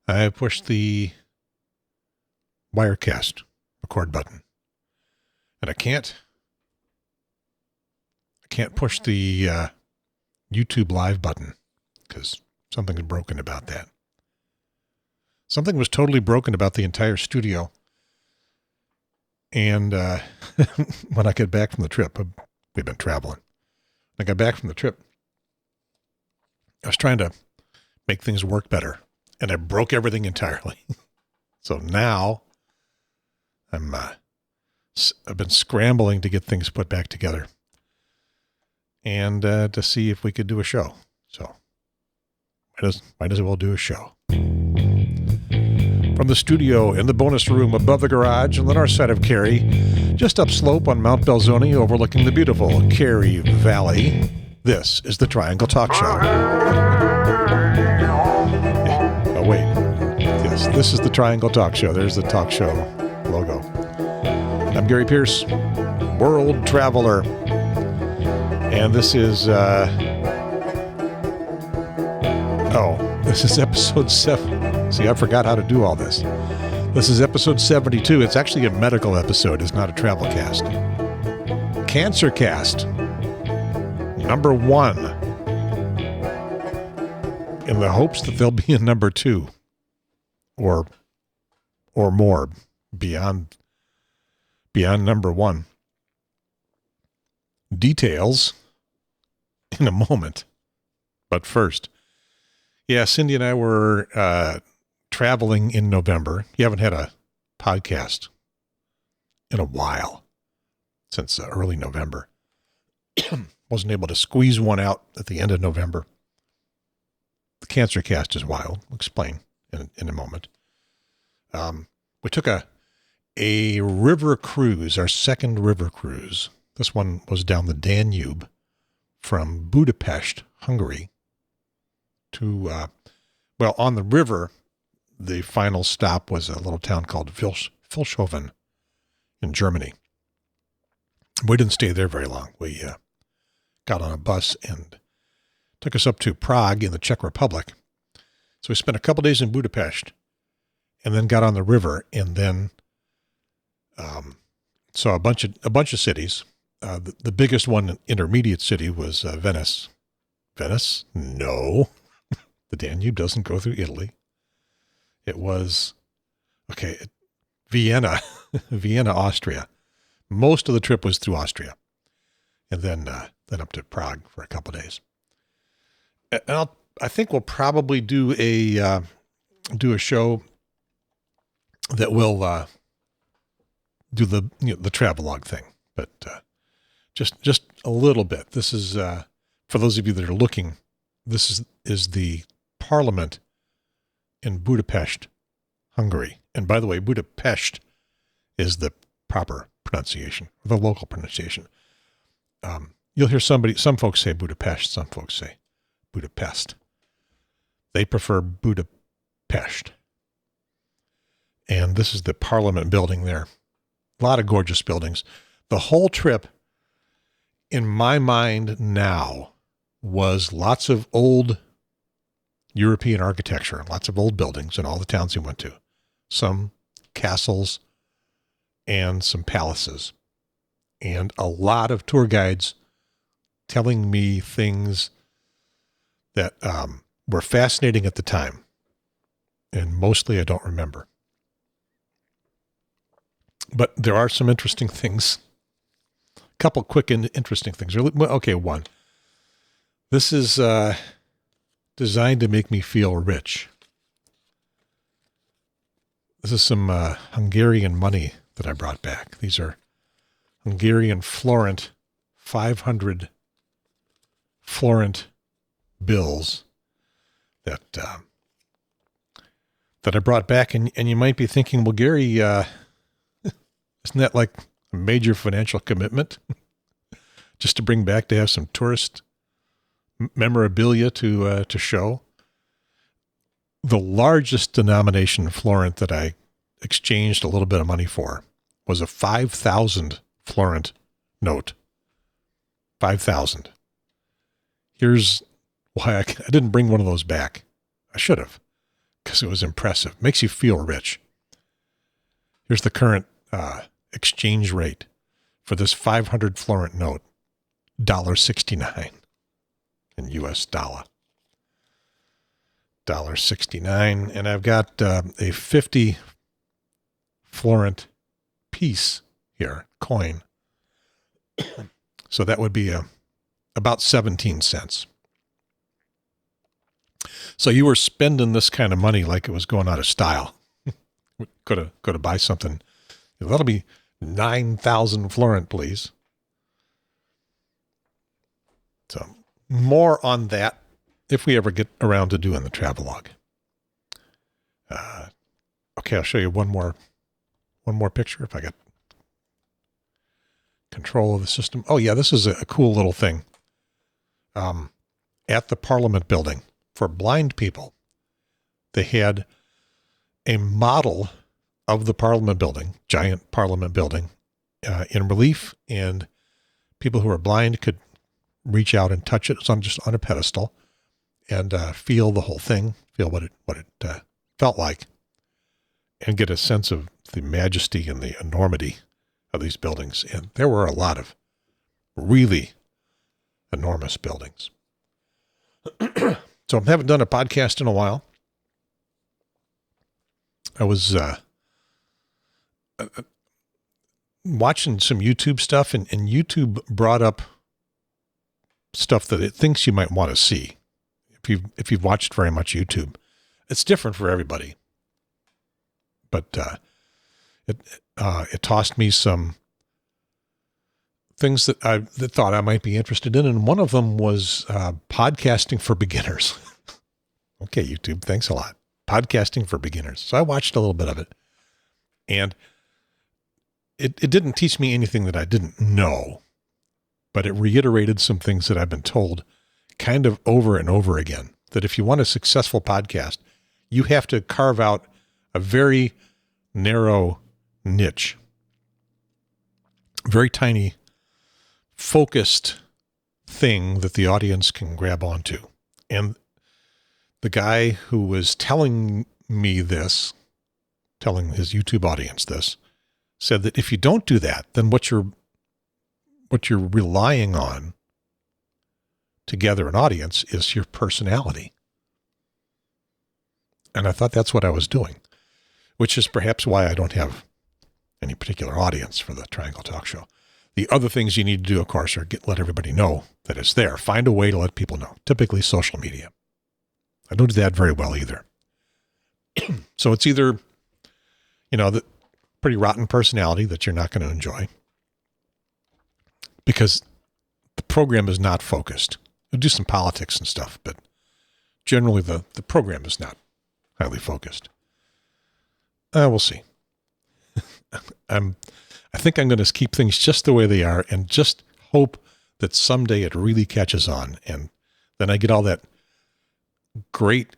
I pushed the Wirecast record button, and I can't push the YouTube live button because something is broken about that. Something was totally broken about the entire studio. And when I get back from the trip, we've been traveling. When I got back from the trip, I was trying to make things work better, and I broke everything entirely. So now I've been scrambling to get things put back together and to see if we could do a show. So might as well do a show. From the studio in the bonus room above the garage on the north side of Cary, just upslope on Mount Belzoni overlooking the beautiful Cary Valley, this is the Triangle Talk Show. Oh, wait. Yes, this is the Triangle Talk Show. There's the talk show logo. I'm Gary Pierce, world traveler. And this is, this is episode 7. See, I forgot how to do all this. This is episode 72. It's actually a medical episode. It's not a travel cast. CancerCast, number 1. In the hopes that there'll be a number 2 or more beyond number 1. Details in a moment. But first, yeah, Cindy and I were traveling in November. You haven't had a podcast in a while, since early November. Wasn't able to squeeze one out at the end of November. The CancerCast is wild. I'll explain in a moment. We took a river cruise, our second river cruise. This one was down the Danube from Budapest, Hungary, to, on the river. The final stop was a little town called Vilshofen in Germany. We didn't stay there very long. We got on a bus and took us up to Prague in the Czech Republic. So we spent a couple days in Budapest and then got on the river and then saw a bunch of cities. The biggest one, intermediate city, was Venice. Venice? No. The Danube doesn't go through Italy. It was, Vienna, Austria. Most of the trip was through Austria. And then up to Prague for a couple of days. And I think we'll probably do a show that will do the travelogue thing. But just a little bit. This is, for those of you that are looking, this is the Parliament in Budapest, Hungary. And by the way, Budapest is the proper pronunciation, the local pronunciation. You'll hear some folks say Budapest, some folks say Budapest. They prefer Budapest. And this is the Parliament building there. A lot of gorgeous buildings. The whole trip, in my mind now, was lots of old European architecture, lots of old buildings in all the towns we went to, some castles and some palaces, and a lot of tour guides telling me things that were fascinating at the time, and mostly I don't remember. But there are some interesting things, a couple quick and interesting things. Okay, one. This is designed to make me feel rich. This is some Hungarian money that I brought back. These are Hungarian florent, 500 florent bills that I brought back. And you might be thinking, well, Gary, isn't that like a major financial commitment just to bring back to have some tourist memorabilia to show? The largest denomination florent that I exchanged a little bit of money for was a 5,000 florent note. 5,000. Here's why I didn't bring one of those back. I should have. because it was impressive. Makes you feel rich. Here's the current exchange rate for this 500 florin note, $1.69 in US dollar. $1.69. And I've got a 50 florin piece here, coin. So that would be about 17 cents. So you were spending this kind of money like it was going out of style. Go to buy something. That'll be 9,000 florin, please. So more on that if we ever get around to doing the travelogue. Okay, I'll show you one more picture if I get control of the system. Oh yeah, this is a cool little thing. At the Parliament building for blind people, they had a model of the Parliament building, giant Parliament building, in relief, and people who are blind could reach out and touch it. It's just on a pedestal, and feel the whole thing, feel what it felt like, and get a sense of the majesty and the enormity of these buildings. And there were a lot of really enormous buildings. So I haven't done a podcast in a while. I was watching some YouTube stuff, and YouTube brought up stuff that it thinks you might want to see. If you've watched very much YouTube, it's different for everybody. But it tossed me some things that I thought I might be interested in, and one of them was podcasting for beginners. Okay, YouTube, thanks a lot. Podcasting for beginners. So I watched a little bit of it, and it didn't teach me anything that I didn't know, but it reiterated some things that I've been told kind of over and over again, that if you want a successful podcast, you have to carve out a very narrow niche, very tiny, focused thing that the audience can grab onto. And the guy who was telling me this, telling his YouTube audience this, said that if you don't do that, then what you're relying on to gather an audience is your personality. And I thought that's what I was doing, which is perhaps why I don't have any particular audience for the Triangle Talk Show. The other things you need to do, of course, are let everybody know that it's there. Find a way to let people know, typically social media. I don't do that very well either. So it's either, the pretty rotten personality that you're not going to enjoy because the program is not focused. We'll do some politics and stuff, but generally the program is not highly focused. We'll see. I think I'm going to keep things just the way they are and just hope that someday it really catches on. And then I get all that great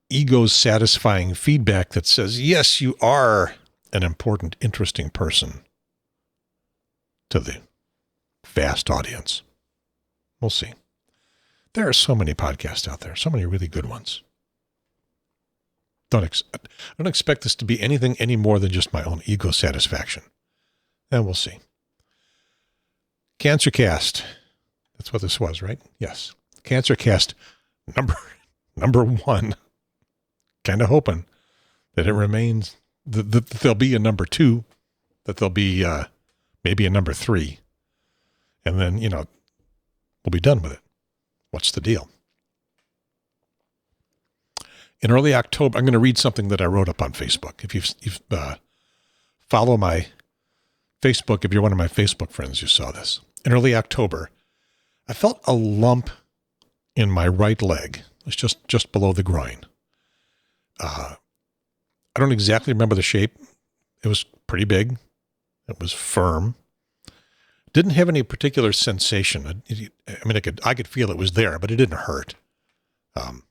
ego-satisfying feedback that says, yes, you are an important, interesting person to the vast audience. We'll see. There are so many podcasts out there, so many really good ones. I don't expect this to be anything any more than just my own ego satisfaction. And we'll see. CancerCast. That's what this was, right? Yes. CancerCast number 1. Kind of hoping that it remains, that there'll be a number 2, that there'll be maybe a number 3. And then, we'll be done with it. What's the deal? In early October, I'm going to read something that I wrote up on Facebook. If you've follow my Facebook, if you're one of my Facebook friends, you saw this. In early October, I felt a lump in my right leg. It was just below the groin. I don't exactly remember the shape. It was pretty big. It was firm. Didn't have any particular sensation. I could feel it was there, but it didn't hurt.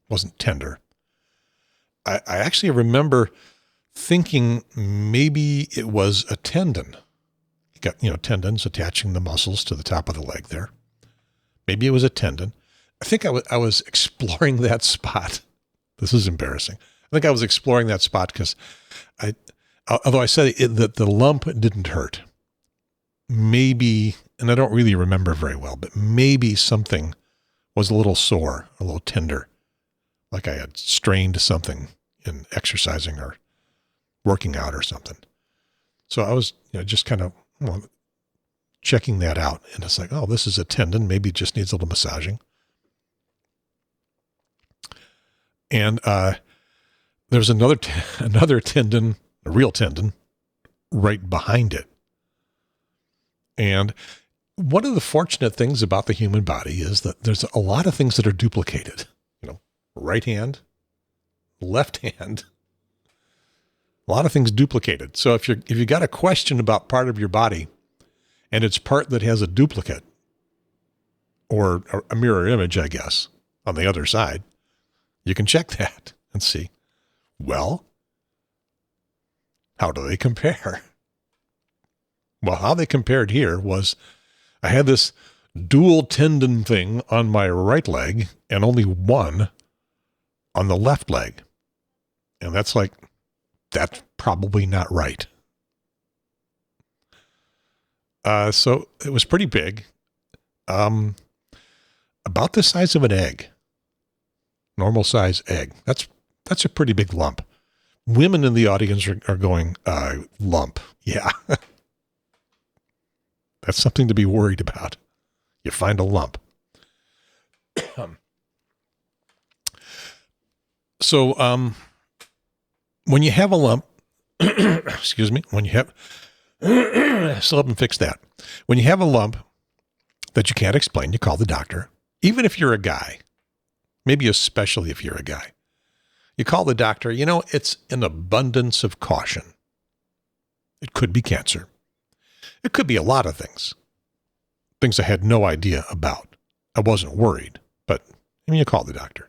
Wasn't tender. I actually remember thinking maybe it was a tendon. You got, tendons attaching the muscles to the top of the leg there. Maybe it was a tendon. I think I was exploring that spot. This is embarrassing. I think I was exploring that spot because although I said that the lump didn't hurt, maybe, and I don't really remember very well, but maybe something was a little sore, a little tender, like I had strained something in exercising or working out or something. So I was just kind of checking that out. And it's like, oh, this is a tendon. Maybe it just needs a little massaging. And there's another tendon, a real tendon, right behind it. And one of the fortunate things about the human body is that there's a lot of things that are duplicated. Right hand, left hand, a lot of things duplicated. So if you got a question about part of your body and it's part that has a duplicate or a mirror image, I guess, on the other side, you can check that and see, well, how do they compare? Well, how they compared here was I had this dual tendon thing on my right leg and only one on the left leg. And that's probably not right. So it was pretty big. About the size of an egg. Normal size egg. That's a pretty big lump. Women in the audience are going, lump. Yeah. That's something to be worried about. You find a lump. So, when you have a lump, excuse me, still haven't fixed that. When you have a lump that you can't explain, you call the doctor. Even if you're a guy, maybe especially if you're a guy, you call the doctor. It's an abundance of caution. It could be cancer. It could be a lot of things I had no idea about. I wasn't worried, but you call the doctor.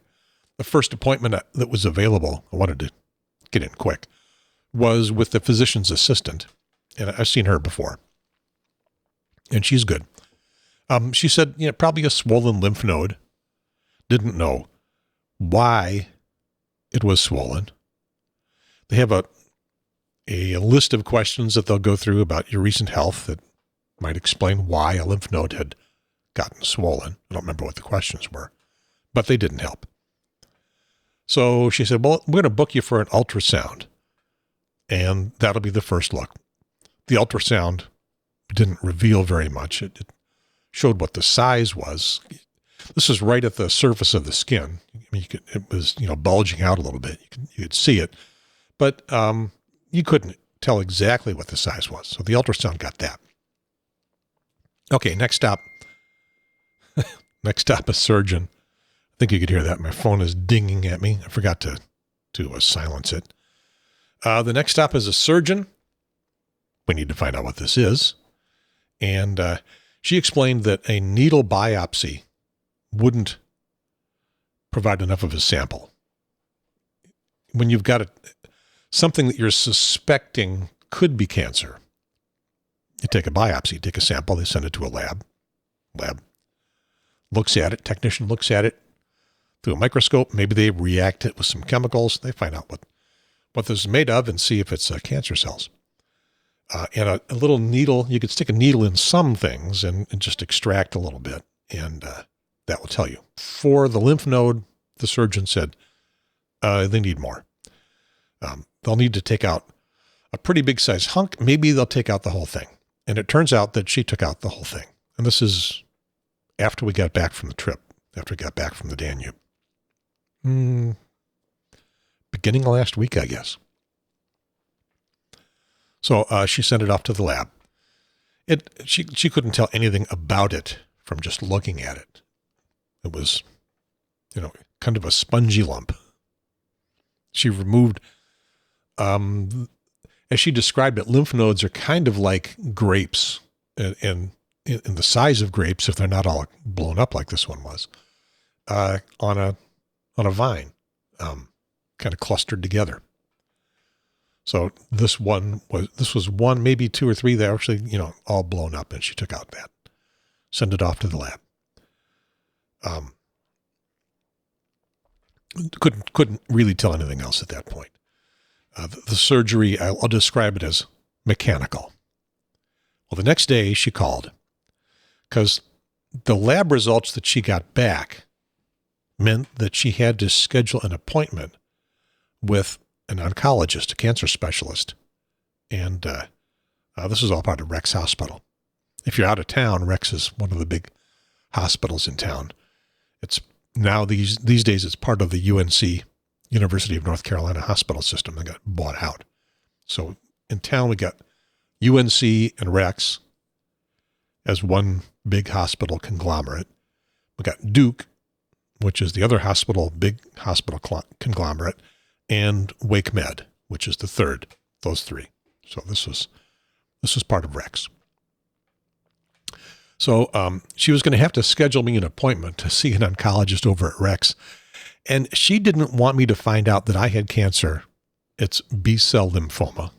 The first appointment that was available, I wanted to get in quick, was with the physician's assistant. And I've seen her before. And she's good. She said, probably a swollen lymph node. Didn't know why it was swollen. They have a list of questions that they'll go through about your recent health that might explain why a lymph node had gotten swollen. I don't remember what the questions were, but they didn't help. So she said, well, we're going to book you for an ultrasound, and that'll be the first look. The ultrasound didn't reveal very much. It showed what the size was. This is right at the surface of the skin. It was, bulging out a little bit. You could see it, but you couldn't tell exactly what the size was. So the ultrasound got that. Okay, next stop. Next stop, a surgeon. I think you could hear that. My phone is dinging at me. I forgot to silence it. The next stop is a surgeon. We need to find out what this is. And she explained that a needle biopsy wouldn't provide enough of a sample. When you've got something that you're suspecting could be cancer, you take a biopsy, take a sample, they send it to a lab. Lab looks at it, technician looks at it through a microscope. Maybe they react it with some chemicals. They find out what this is made of and see if it's cancer cells. And a little needle, you could stick a needle in some things and just extract a little bit, and that will tell you. For the lymph node, the surgeon said they need more. They'll need to take out a pretty big size hunk. Maybe they'll take out the whole thing. And it turns out that she took out the whole thing. And this is after we got back from the trip, after we got back from the Danube. Beginning of last week, I guess. So she sent it off to the lab. She couldn't tell anything about it from just looking at it. It was, kind of a spongy lump. She removed, as she described it, lymph nodes are kind of like grapes, and in the size of grapes, if they're not all blown up like this one was, on a vine, kind of clustered together. So this was one, maybe two or three that actually, all blown up, and she took out that, sent it off to the lab. Couldn't really tell anything else at that point. The surgery, I'll describe it as mechanical. Well, the next day she called because the lab results that she got back meant that she had to schedule an appointment with an oncologist, a cancer specialist. And this is all part of Rex Hospital. If you're out of town, Rex is one of the big hospitals in town. It's now these days it's part of the UNC, University of North Carolina hospital system that got bought out. So in town we got UNC and Rex as one big hospital conglomerate. We got Duke, which is the other hospital, big hospital conglomerate, and Wake Med, which is the third. Those three. So this was part of Rex. So she was going to have to schedule me an appointment to see an oncologist over at Rex. And she didn't want me to find out that I had cancer. It's B-cell lymphoma,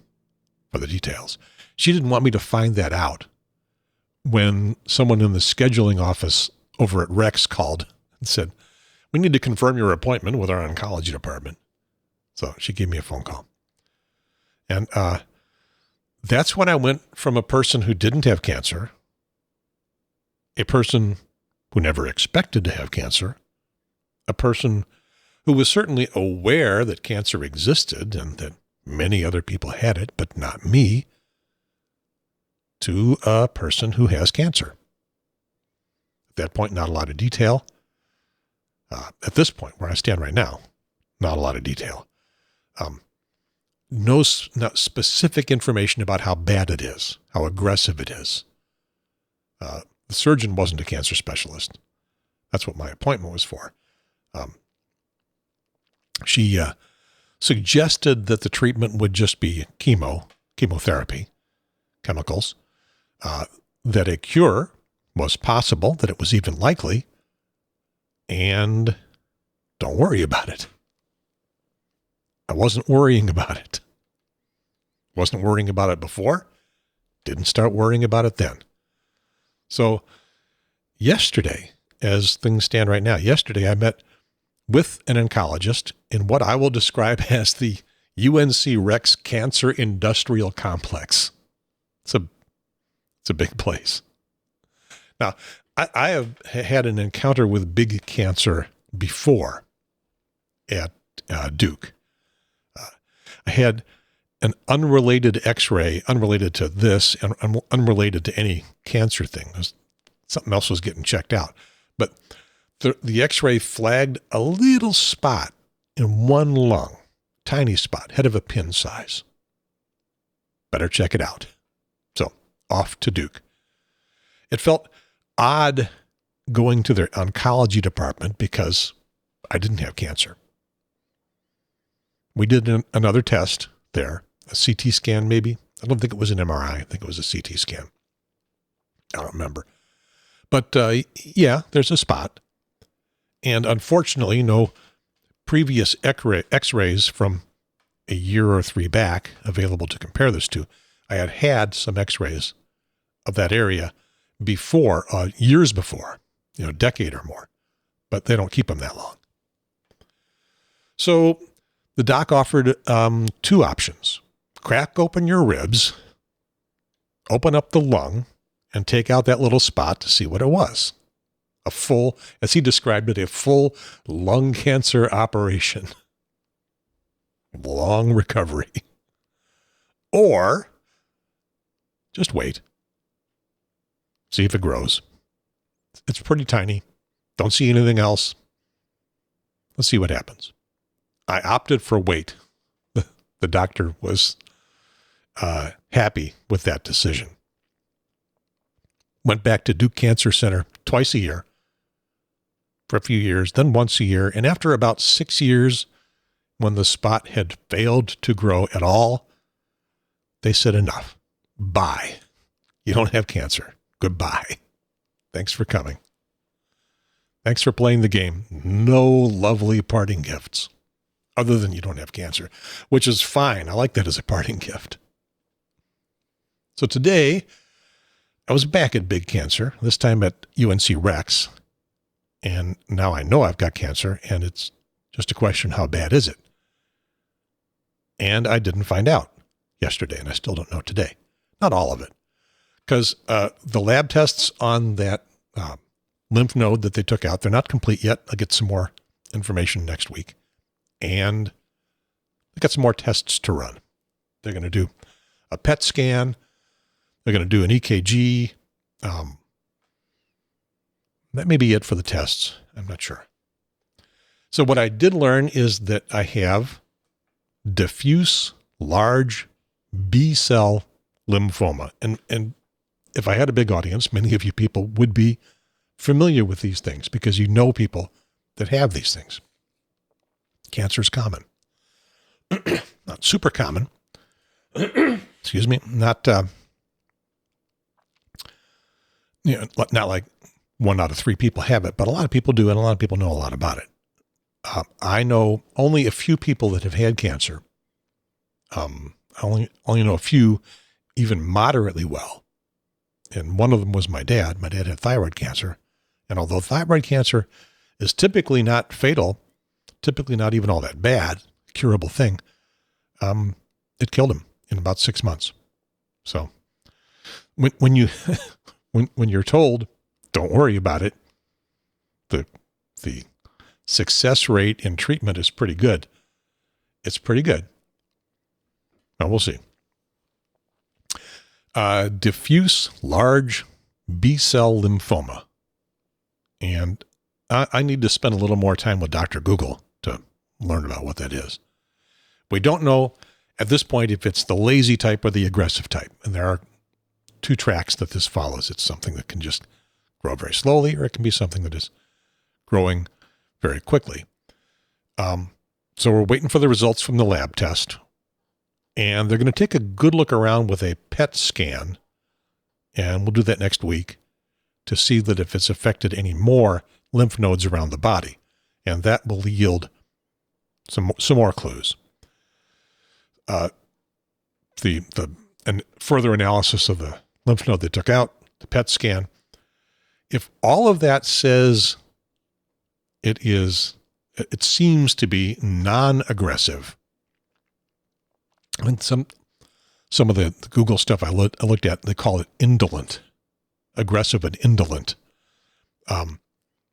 for the details. She didn't want me to find that out when someone in the scheduling office over at Rex called and said, "We need to confirm your appointment with our oncology department." So she gave me a phone call. And that's when I went from a person who didn't have cancer, a person who never expected to have cancer, a person who was certainly aware that cancer existed and that many other people had it, but not me, to a person who has cancer. At that point, not a lot of detail. At this point, where I stand right now, not a lot of detail. No specific information about how bad it is, how aggressive it is. The surgeon wasn't a cancer specialist. That's what my appointment was for. She suggested that the treatment would just be chemotherapy, chemicals, that a cure was possible, that it was even likely, and don't worry about it. I wasn't worrying about it. Wasn't worrying about it before. Didn't start worrying about it then. So yesterday, as things stand right now, yesterday I met with an oncologist in what I will describe as the UNC Rex Cancer Industrial Complex. It's a big place. Now, I have had an encounter with big cancer before at Duke. I had an unrelated x-ray, unrelated to this and unrelated to any cancer thing. Something else was getting checked out. But the x-ray flagged a little spot in one lung, tiny spot, head of a pin size. Better check it out. So off to Duke. It felt odd going to their oncology department because I didn't have cancer. We did another test there, a CT scan maybe. I don't think it was an MRI. I think it was a CT scan. I don't remember. But yeah, there's a spot. And unfortunately, no previous x-rays from a year or three back available to compare this to. I had some x-rays of that area before, years before, a decade or more, but they don't keep them that long. So the doc offered two options. Crack open your ribs, open up the lung, and take out that little spot to see what it was. A full, as he described it, a full lung cancer operation. Long recovery. Or just wait. See if it grows. It's pretty tiny. Don't see anything else. Let's see what happens. I opted for wait. The doctor was happy with that decision. Went back to Duke Cancer Center twice a year for a few years, then once a year. And after about 6 years, when the spot had failed to grow at all, they said, enough. Bye. You don't have cancer. Goodbye. Thanks for coming. Thanks for playing the game. No lovely parting gifts. Other than you don't have cancer, which is fine. I like that as a parting gift. So today, I was back at Big Cancer, this time at UNC Rex, and now I know I've got cancer, and it's Just a question, how bad is it? And I didn't find out yesterday, and I still don't know today. Not all of it. Because the lab tests on that lymph node that they took out, they're not complete yet. I'll get some more information next week. And they got some more tests to run. They're going to do a PET scan. They're going to do an EKG. That may be it for the tests. I'm not sure. So what I did learn is that I have diffuse large B-cell lymphoma. And if I had a big audience, many of you people would be familiar with these things because you know people that have these things. Cancer is common. Not super common. Excuse me. Not, not like 1 out of 3 people have it, but a lot of people do, and a lot of people know a lot about it. I know only a few people that have had cancer. I only know a few even moderately well. And one of them was my dad. My dad had thyroid cancer. And although thyroid cancer is typically not fatal, typically not even all that bad, curable thing, it killed him in about 6 months. So when you're told, don't worry about it, the success rate in treatment is pretty good. It's pretty good. Now we'll see. Diffuse large B-cell lymphoma. And I need to spend a little more time with Dr. Google to learn about what that is. We don't know at this point if it's the lazy type or the aggressive type. And there are 2 tracks that this follows. It's something that can just grow very slowly, or it can be something that is growing very quickly. So we're waiting for the results from the lab test. And they're going to take a good look around with a PET scan. And we'll do that next week to see that if it's affected any more lymph nodes around the body. And that will yield some more clues. And further analysis of the lymph node they took out, the PET scan. If all of that says it seems to be non-aggressive. I mean, some of the Google stuff I looked at, they call it indolent, aggressive and indolent. Then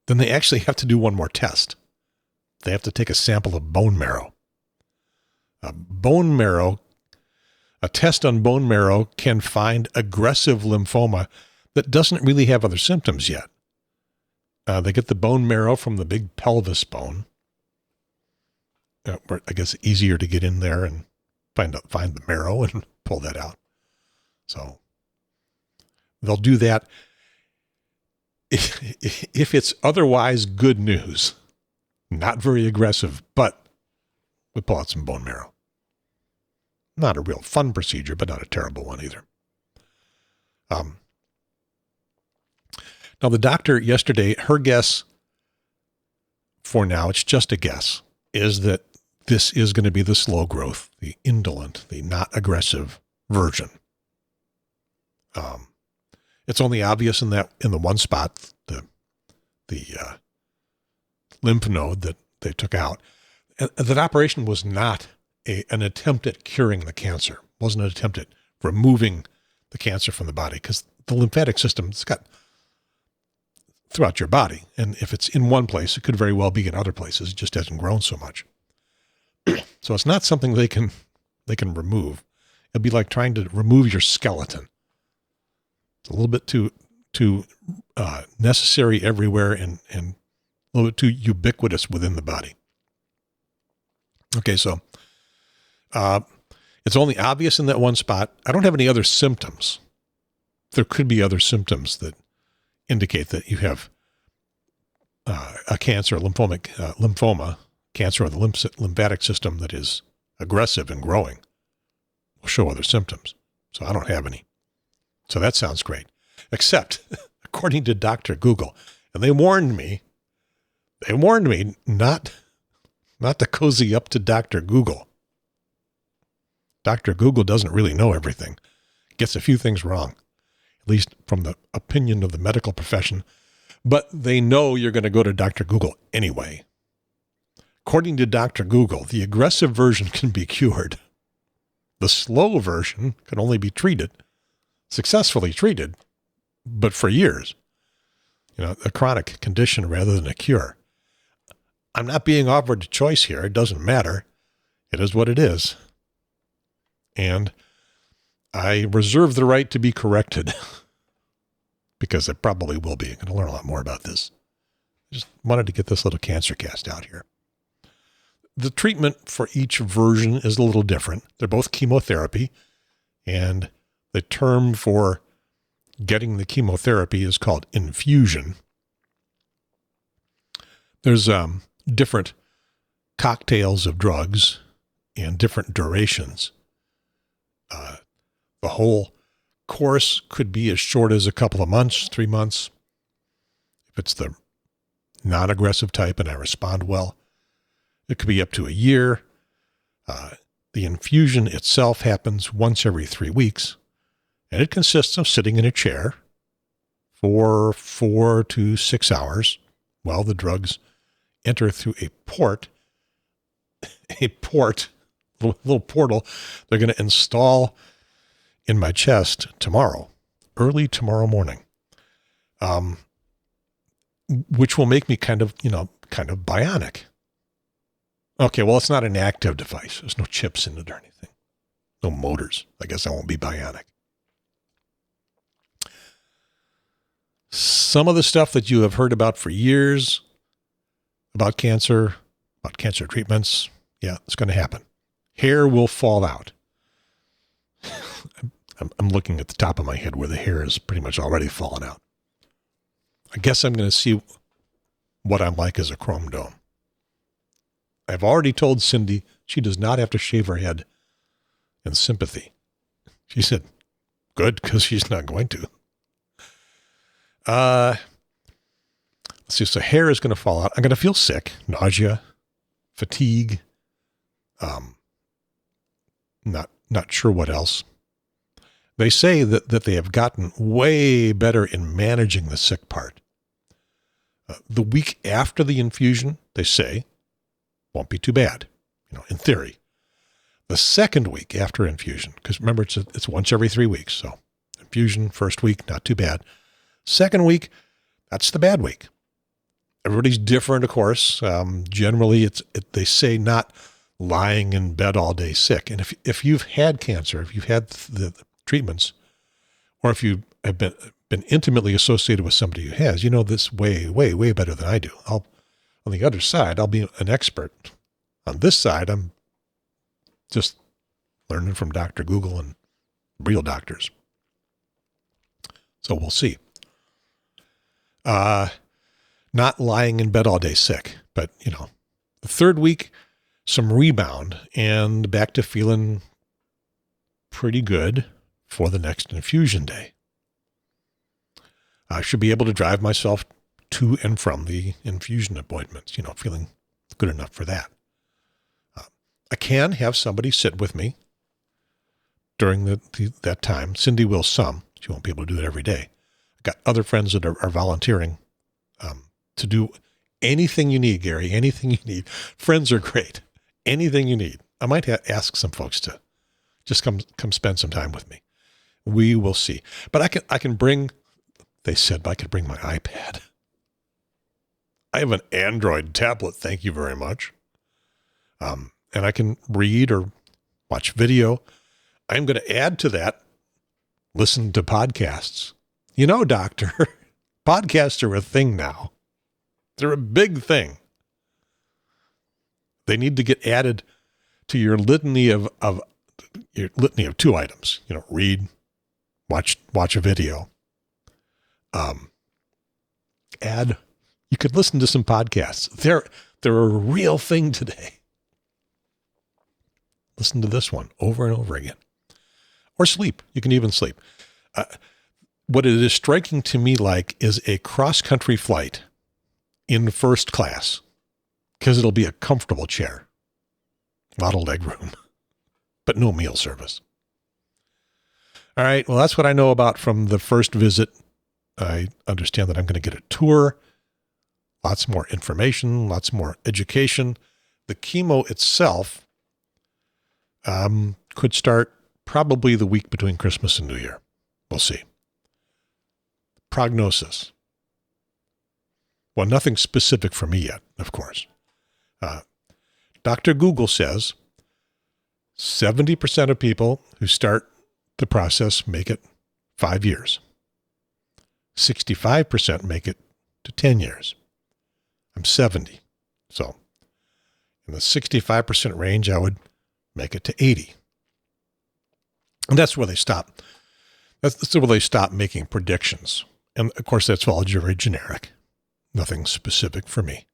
they actually have to do one more test. They have to take a sample of bone marrow. A test on bone marrow can find aggressive lymphoma that doesn't really have other symptoms yet. They get the bone marrow from the big pelvis bone. Where I guess easier to get in there and find the marrow and pull that out. So they'll do that. If it's otherwise good news, not very aggressive, but we pull out some bone marrow. Not a real fun procedure, but not a terrible one either. Now the doctor yesterday, her guess for now, it's just a guess, is that this is going to be the slow growth, the indolent, the not aggressive version. It's only obvious in the one spot, the lymph node that they took out. And that operation was not an attempt at curing the cancer. It wasn't an attempt at removing the cancer from the body, because the lymphatic system, it's got throughout your body. And if it's in one place, it could very well be in other places. It just hasn't grown so much. So it's not something they can remove. It'd be like trying to remove your skeleton. It's a little bit too necessary everywhere and a little bit too ubiquitous within the body. Okay, so it's only obvious in that one spot. I don't have any other symptoms. There could be other symptoms that indicate that you have a cancer, lymphoma, cancer of the lymphatic system that is aggressive and growing. Will show other symptoms. So I don't have any. So that sounds great. Except, according to Dr. Google, and they warned me not to cozy up to Dr. Google. Dr. Google doesn't really know everything. Gets a few things wrong, at least from the opinion of the medical profession. But they know you're going to go to Dr. Google anyway. According to Dr. Google, the aggressive version can be cured. The slow version can only be successfully treated, but for years. A chronic condition rather than a cure. I'm not being offered a choice here. It doesn't matter. It is what it is. And I reserve the right to be corrected because I probably will be. I'm going to learn a lot more about this. Just wanted to get this little CancerCast out here. The treatment for each version is a little different. They're both chemotherapy, and the term for getting the chemotherapy is called infusion. There's different cocktails of drugs and different durations. The whole course could be as short as a couple of months, 3 months. If it's the non-aggressive type and I respond well, it could be up to a year. The infusion itself happens once every 3 weeks, and it consists of sitting in a chair for 4 to 6 hours while the drugs enter through a little portal they're going to install in my chest early tomorrow morning, which will make me kind of bionic. Okay, well, it's not an active device. There's no chips in it or anything. No motors. I guess I won't be bionic. Some of the stuff that you have heard about for years about cancer treatments, yeah, it's going to happen. Hair will fall out. I'm looking at the top of my head where the hair is pretty much already fallen out. I guess I'm going to see what I'm like as a chrome dome. I've already told Cindy she does not have to shave her head in sympathy. She said, good, because she's not going to. Let's see, so hair is going to fall out. I'm going to feel sick, nausea, fatigue, not sure what else. They say that they have gotten way better in managing the sick part. The week after the infusion, they say, won't be too bad, in theory. The second week after infusion, because remember, it's once every 3 weeks. So infusion, first week, not too bad. Second week, that's the bad week. Everybody's different, of course. Generally, they say not lying in bed all day sick. And if you've had cancer, if you've had the treatments, or if you have been intimately associated with somebody who has, this way, way, way better than I do. On the other side, I'll be an expert. On this side, I'm just learning from Dr. Google and real doctors. So we'll see. Not lying in bed all day sick, but, the third week, some rebound and back to feeling pretty good for the next infusion day. I should be able to drive myself to and from the infusion appointments, feeling good enough for that. I can have somebody sit with me during that time. Cindy will some. She won't be able to do it every day. I've got other friends that are volunteering to do anything you need, Gary, anything you need. Friends are great. Anything you need. I might ask some folks to just come spend some time with me. We will see. But I can bring, they said, I could bring my iPad. I have an Android tablet, thank you very much. And I can read or watch video. I'm going to add to that, listen to podcasts. Doctor, podcasts are a thing now. They're a big thing. They need to get added to your litany of 2 items. Read, watch a video. You could listen to some podcasts. They're a real thing today. Listen to this one over and over again. Or sleep. You can even sleep. What it is striking to me like is a cross-country flight in first class, because it'll be a comfortable chair. A lot of leg room, but no meal service. All right, well, that's what I know about from the first visit. I understand that I'm going to get a tour, lots more information, lots more education. The chemo itself could start probably the week between Christmas and New Year. We'll see. Prognosis. Well, nothing specific for me yet, of course. Dr. Google says 70% of people who start the process make it 5 years. 65% make it to 10 years. I'm 70. So in the 65% range, I would make it to 80. And that's where they stop. That's where they stop making predictions. And of course, that's all very generic. Nothing specific for me.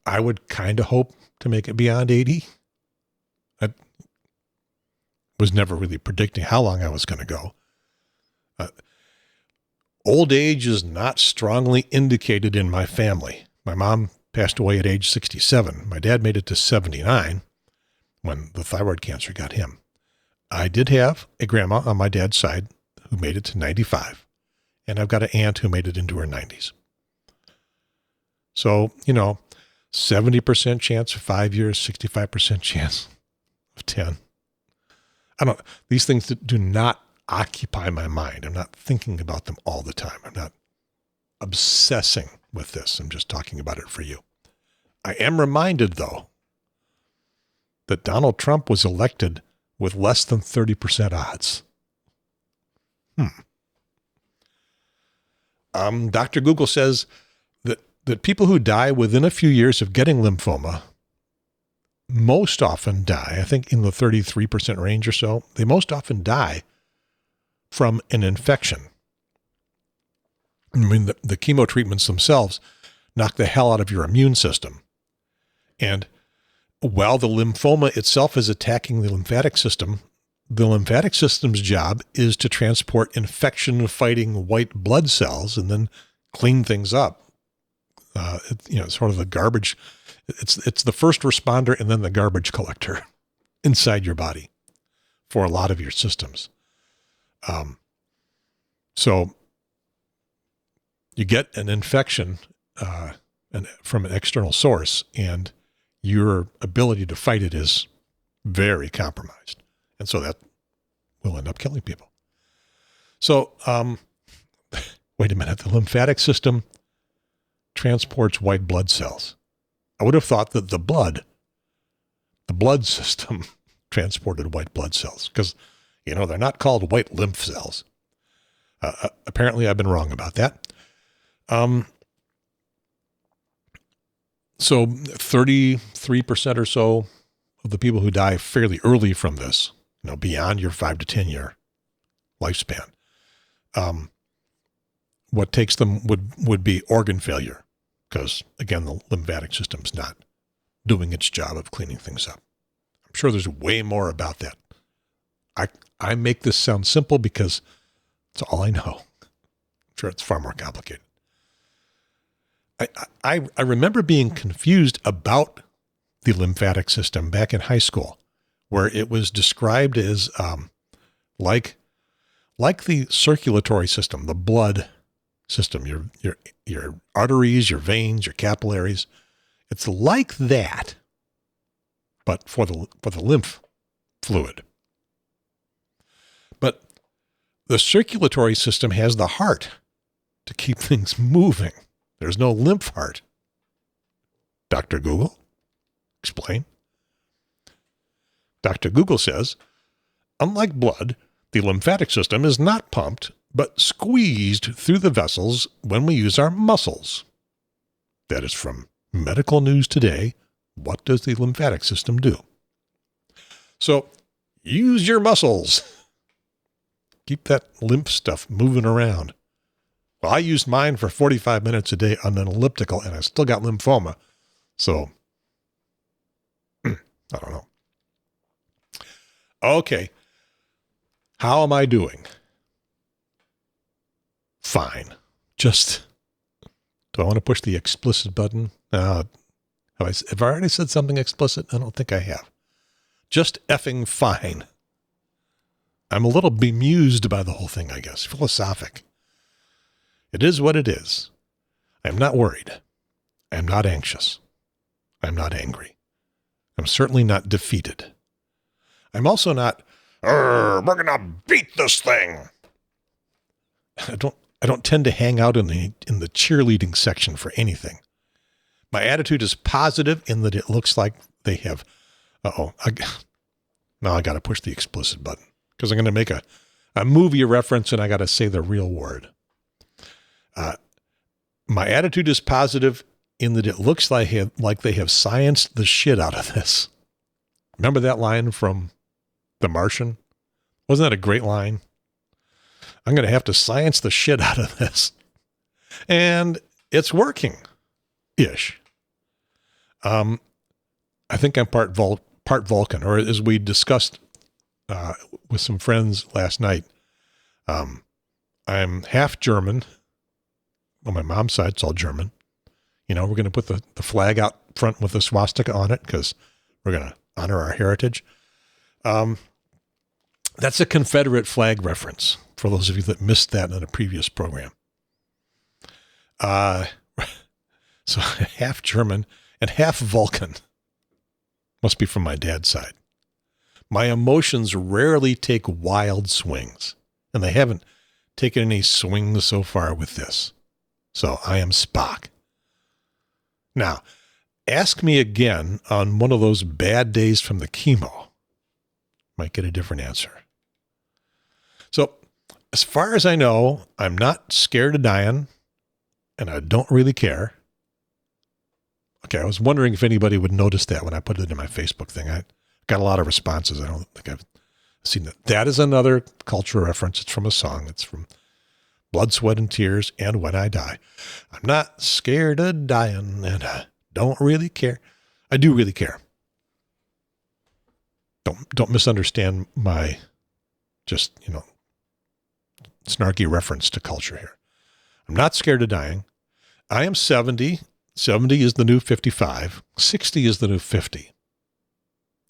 I would kind of hope to make it beyond 80. I was never really predicting how long I was going to go. Old age is not strongly indicated in my family. My mom passed away at age 67. My dad made it to 79 when the thyroid cancer got him. I did have a grandma on my dad's side who made it to 95. And I've got an aunt who made it into her 90s. So, 70% chance of 5 years, 65% chance of 10. These things do not occupy my mind. I'm not thinking about them all the time. I'm not obsessing with this. I'm just talking about it for you. I am reminded, though, that Donald Trump was elected with less than 30% odds. Dr. Google says that people who die within a few years of getting lymphoma most often die, I think in the 33% range or so, they most often die from an infection. I mean, the chemo treatments themselves knock the hell out of your immune system. And while the lymphoma itself is attacking the lymphatic system's job is to transport infection-fighting white blood cells and then clean things up. It's sort of the garbage. It's the first responder and then the garbage collector inside your body for a lot of your systems. So you get an infection from an external source, and your ability to fight it is very compromised. And so that will end up killing people. So, wait a minute. The lymphatic system transports white blood cells. I would have thought that the blood system transported white blood cells because, they're not called white lymph cells. Apparently I've been wrong about that. So 33% or so of the people who die fairly early from this, beyond your 5 to 10 year lifespan, what takes them would be organ failure. Because again, the lymphatic system's not doing its job of cleaning things up. I'm sure there's way more about that. I make this sound simple because it's all I know. I'm sure it's far more complicated. I remember being confused about the lymphatic system back in high school, where it was described as like the circulatory system, the blood system, your arteries, your veins, your capillaries. It's like that, but for the lymph fluid. But the circulatory system has the heart to keep things moving. There's no lymph heart. Dr. Google, explain. Dr. Google says, unlike blood, the lymphatic system is not pumped, but squeezed through the vessels when we use our muscles. That is from Medical News Today. What does the lymphatic system do? So use your muscles. Keep that lymph stuff moving around. Well, I used mine for 45 minutes a day on an elliptical, and I still got lymphoma. So, I don't know. Okay. How am I doing? Fine. Do I want to push the explicit button? Have I already said something explicit? I don't think I have. Just effing fine. I'm a little bemused by the whole thing, I guess. Philosophic. It is what it is. I'm not worried. I'm not anxious. I'm not angry. I'm certainly not defeated. I'm also not, we're going to beat this thing. I don't tend to hang out in the cheerleading section for anything. My attitude is positive in that it looks like they have, now I got to push the explicit button because I'm going to make a movie reference and I got to say the real word. My attitude is positive in that it looks like they have scienced the shit out of this. Remember that line from The Martian? Wasn't that a great line? I'm going to have to science the shit out of this. And it's working-ish. I think I'm part Vulcan, or as we discussed with some friends last night, I'm half German. On my mom's side, it's all German. We're going to put the flag out front with the swastika on it because we're going to honor our heritage. That's a Confederate flag reference for those of you that missed that in a previous program. So half German and half Vulcan. Must be from my dad's side. My emotions rarely take wild swings, and they haven't taken any swings so far with this. So I am Spock. Now, ask me again on one of those bad days from the chemo. Might get a different answer. So, as far as I know, I'm not scared of dying, and I don't really care. Okay, I was wondering if anybody would notice that when I put it in my Facebook thing. I got a lot of responses. I don't think I've seen that. That is another cultural reference. It's from a song. It's from Blood, Sweat, and Tears, and When I Die. I'm not scared of dying, and I don't really care. I do really care. Don't misunderstand my just, snarky reference to culture here. I'm not scared of dying. I am 70. 70 is the new 55. 60 is the new 50.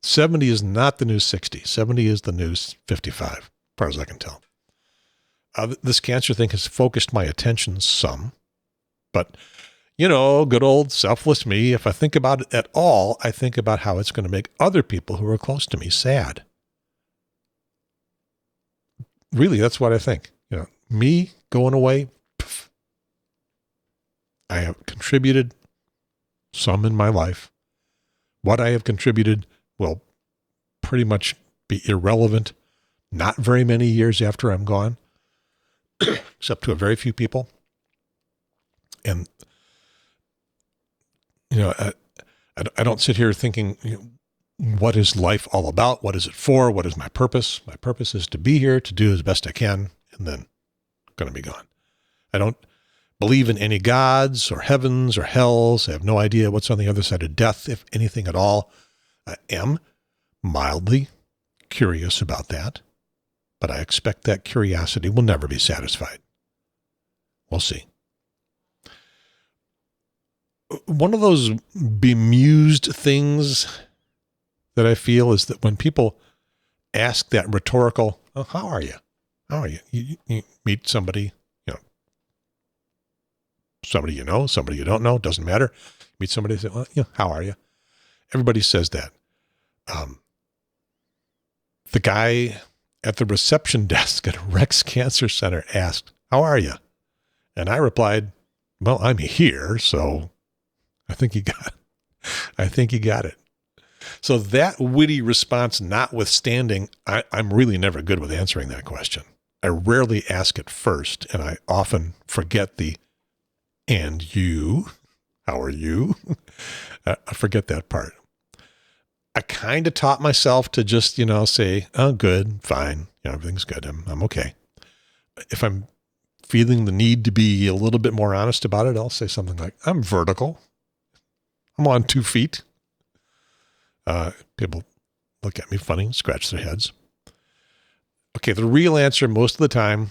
70 is not the new 60. 70 is the new 55, as far as I can tell. This cancer thing has focused my attention some, but, good old selfless me, if I think about it at all, I think about how it's going to make other people who are close to me sad. Really, that's what I think. Me going away, I have contributed some in my life. What I have contributed will pretty much be irrelevant not very many years after I'm gone, except to a very few people. And, I don't sit here thinking, what is life all about? What is it for? What is my purpose? My purpose is to be here, to do as best I can, and then going to be gone. I don't believe in any gods or heavens or hells. I have no idea what's on the other side of death, if anything at all. I am mildly curious about that, but I expect that curiosity will never be satisfied. We'll see. One of those bemused things that I feel is that when people ask that rhetorical, oh, how are you? How are you? You meet somebody, somebody you know, somebody you don't know, doesn't matter. Meet somebody, say, well, how are you? Everybody says that. The guy at the reception desk at Rex Cancer Center asked, how are you? And I replied, well, I'm here, so I think you got it. So that witty response notwithstanding, I'm really never good with answering that question. I rarely ask it first, and I often forget and you, how are you? I forget that part. I kind of taught myself to just, say, oh, good, fine. Everything's good. I'm okay. If I'm feeling the need to be a little bit more honest about it, I'll say something like, I'm vertical. I'm on 2 feet. People look at me funny, scratch their heads. Okay, the real answer most of the time,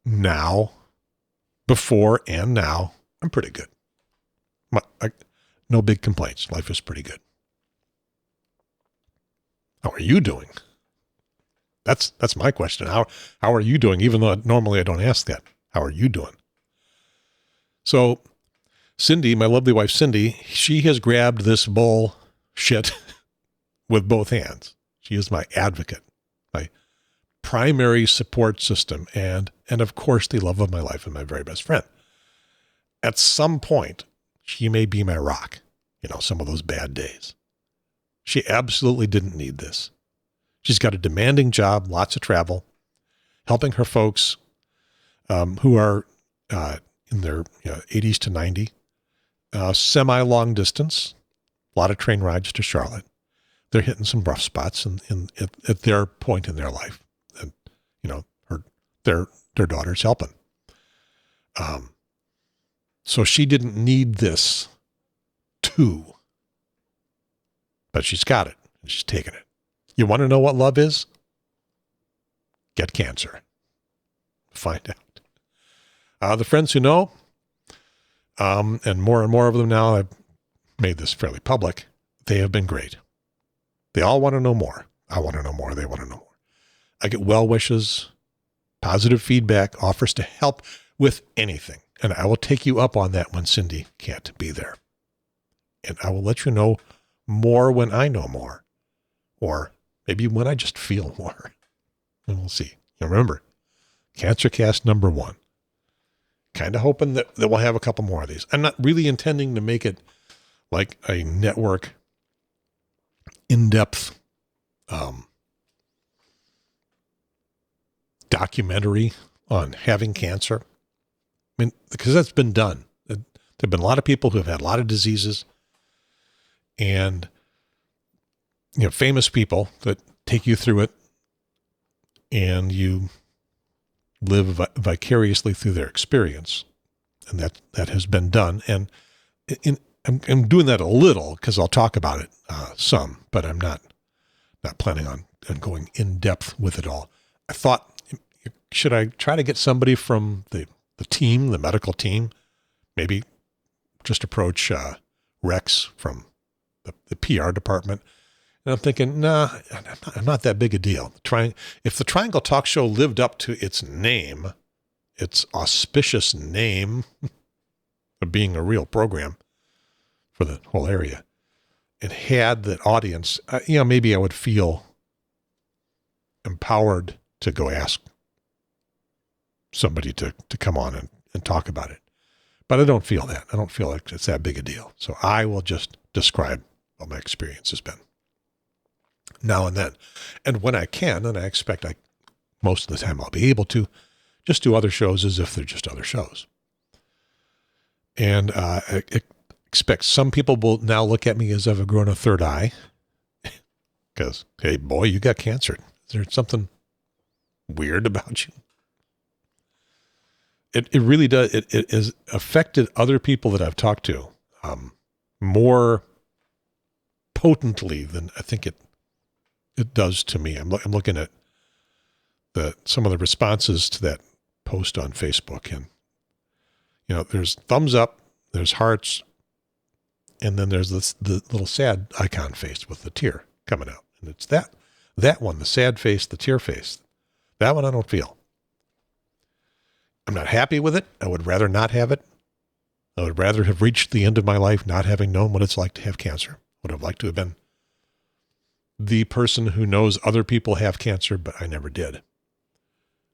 now, before and now, I'm pretty good. No big complaints. Life is pretty good. How are you doing? That's my question. How are you doing? Even though normally I don't ask that. How are you doing? So Cindy, my lovely wife, Cindy, she has grabbed this bullshit with both hands. She is my advocate, my primary support system, and of course, the love of my life and my very best friend. At some point, she may be my rock, some of those bad days. She absolutely didn't need this. She's got a demanding job, lots of travel, helping her folks who are in their 80s to 90, semi-long distance, a lot of train rides to Charlotte. They're hitting some rough spots at their point in their life. And, their daughter's helping. So she didn't need this too, but she's got it and she's taking it. You want to know what love is? Get cancer. Find out. The friends who know, and more of them now, I've made this fairly public, they have been great. They all want to know more. I want to know more. They want to know more. I get well wishes, positive feedback, offers to help with anything. And I will take you up on that when Cindy can't be there. And I will let you know more when I know more. Or maybe when I just feel more. And we'll see. And remember, CancerCast number 1. Kind of hoping that we'll have a couple more of these. I'm not really intending to make it like a network in-depth documentary on having cancer. I mean, because that's been done. There have been a lot of people who have had a lot of diseases and, famous people that take you through it and you live vicariously through their experience. And that has been done. And I'm doing that a little because I'll talk about it some, but I'm not planning on going in depth with it all. I thought, should I try to get somebody from the team, the medical team, maybe just approach Rex from the PR department? And I'm thinking, nah, I'm not that big a deal. If the Triangle Talk Show lived up to its name, its auspicious name of being a real program for the whole area, and had that audience, maybe I would feel empowered to go ask somebody to come on and talk about it. But I don't feel that. I don't feel like it's that big a deal. So I will just describe what my experience has been now and then. And when I can, and I expect most of the time I'll be able to, just do other shows as if they're just other shows. And I expect some people will now look at me as if I've grown a third eye because, hey, boy, you got cancer. Is there something weird about you? It really does. It has affected other people that I've talked to more potently than I think it does to me. I'm looking at some of the responses to that post on Facebook, and there's thumbs up, there's hearts, and then there's the little sad icon face with the tear coming out, and it's that one, the sad face, the tear face. That one I don't feel. I'm not happy with it. I would rather not have it. I would rather have reached the end of my life not having known what it's like to have cancer. Would have liked to have been the person who knows other people have cancer, but I never did.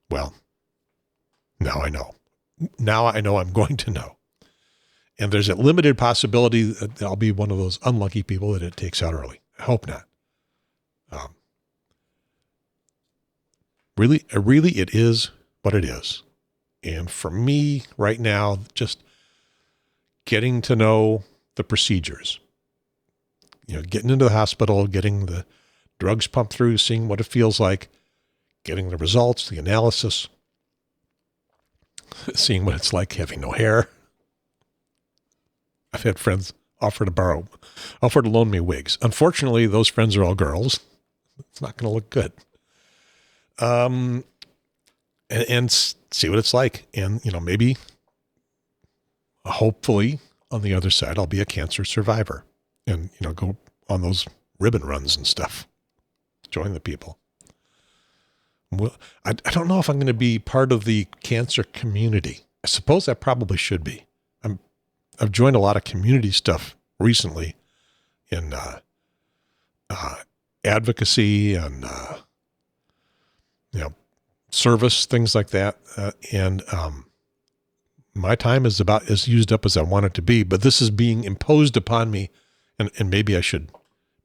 Well, now I know. Now I know I'm going to know. And there's a limited possibility that I'll be one of those unlucky people that it takes out early. I hope not. Really, it is what it is. And for me right now, just getting to know the procedures, getting into the hospital, getting the drugs pumped through, seeing what it feels like, getting the results, the analysis, seeing what it's like having no hair. I've had friends offer to loan me wigs. Unfortunately, those friends are all girls. It's not going to look good. And see what it's like. And, maybe, hopefully, on the other side, I'll be a cancer survivor and, go on those ribbon runs and stuff. Join the people. Well, I don't know if I'm going to be part of the cancer community. I suppose I probably should be. I've joined a lot of community stuff recently in advocacy and service, things like that. And my time is about as used up as I want it to be, but this is being imposed upon me, and maybe I should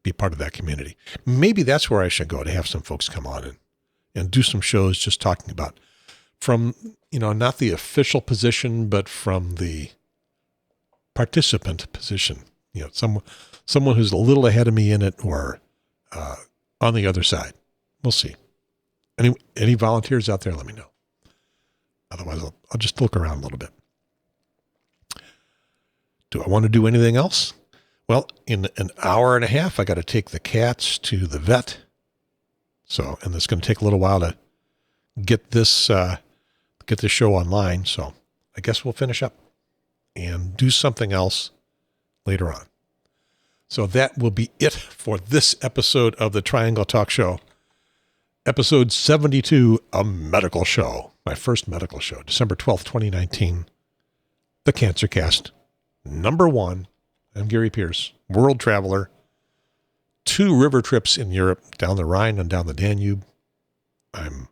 be part of that community. Maybe that's where I should go, to have some folks come on and do some shows just talking about from, not the official position, but from the participant position, someone who's a little ahead of me in it, or on the other side. We'll see. Any volunteers out there, let me know. Otherwise, I'll just look around a little bit. Do I want to do anything else? Well, in an hour and a half, I got to take the cats to the vet. And it's going to take a little while to get this show online. So I guess we'll finish up and do something else later on. So that will be it for this episode of the Triangle Talk Show. Episode 72, a medical show. My first medical show, December 12th, 2019. The CancerCast, number 1. I'm Gary Pierce, world traveler. 2 river trips in Europe, down the Rhine and down the Danube. And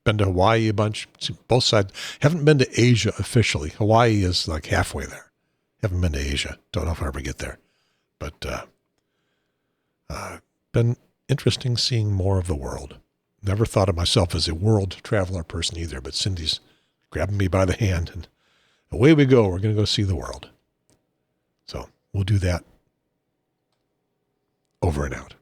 been to Hawaii a bunch, both sides. Haven't been to Asia officially. Hawaii is like halfway there. Haven't been to Asia. Don't know if I ever get there. But been interesting seeing more of the world. Never thought of myself as a world traveler person either, but Cindy's grabbing me by the hand, and away we go. We're going to go see the world. So we'll do that. Over and out.